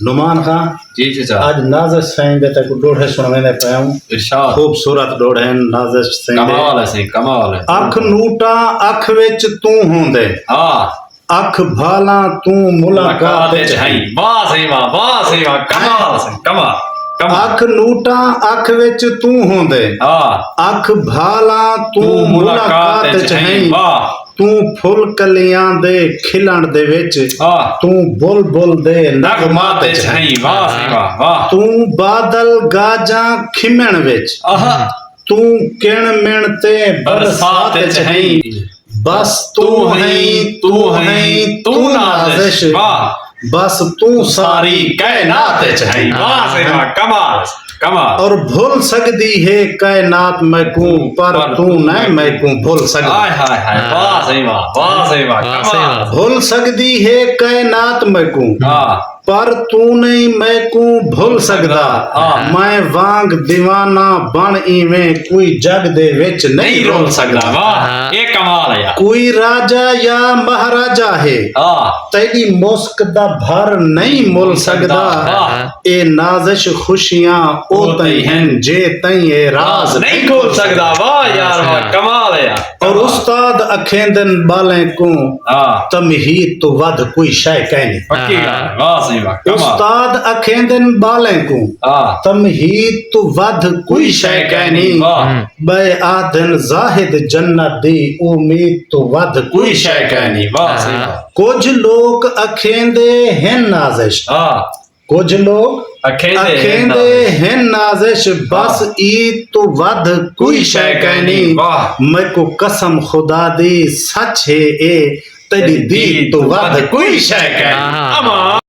नुमान खां जी चाचा आज नाज़िश साईं दे तक डोढ़े सुनवेंदे पिया हूं। इरशाद खूबसूरत डोढ़े नाज़िश साईं दे। कमाल है सही कमाल है अख नूटा अख विच तू होंदे हाँ अख भाला तू मुलाकात मुलाकात है वाह सही वाह कमाल सही कमाल कमाल अख नूटा अख विच तू होंदे हाँ अख भाला तू मुलाकात च है वाह तू फुल कलियां दे खिलण दे विच हाँ तू बुलबुल दे नगमात नगमात च है है वाह सही वाह तू बादल गाजा खिमण विच आहा तू किण मिण ते बरसात बरसात च है बस तू है तू नाज़िश वाह बस तू सारी कायनात च है वाह सही वाह कमाल कमाल और भूल सकदी है कायनात मैकू पर तू न मैकू भूल सकदा हाय हाय हाय वाह सही वाह कमाल भूल सकदी है कायनात मैकू हाँ पर तू नहीं मैकू भूल सकदा मैं वांग दीवाना बन इवें कोई जग दे विच नहीं रोल सकदा वाह ये कमाल है यार कोई राजा या महाराजा है हाँ तेरी मुस्क दा भर नहीं मुल सकदा ए नाज़िश खुशियां ओ तई हैं जे तई ए राज नहीं खोल सकता वाह यार वाह कमाल है यार और उस्ताद अखेंदन बाले को हाँ तमहीद तो वध कोई शय कहनी पक्की बात वाह सही वाह कमाल उस्ताद अखेंदन बाले को हाँ तमहीद तो वध कोई शय कहनी वाह बे आदन जाहिद जन्नत दी उम्मीद तो वध कोई शय कहनी वाह सही वाह कुछ लोग अखेंदे हैं नाज़िश हाँ कुछ लोग अखेंदे हैं नाज़िश बस ईद तो वध कोई शय कहनी वाह मैं को कसम खुदा दी सच है ए तेरी दी तो वध कोई शय कहनी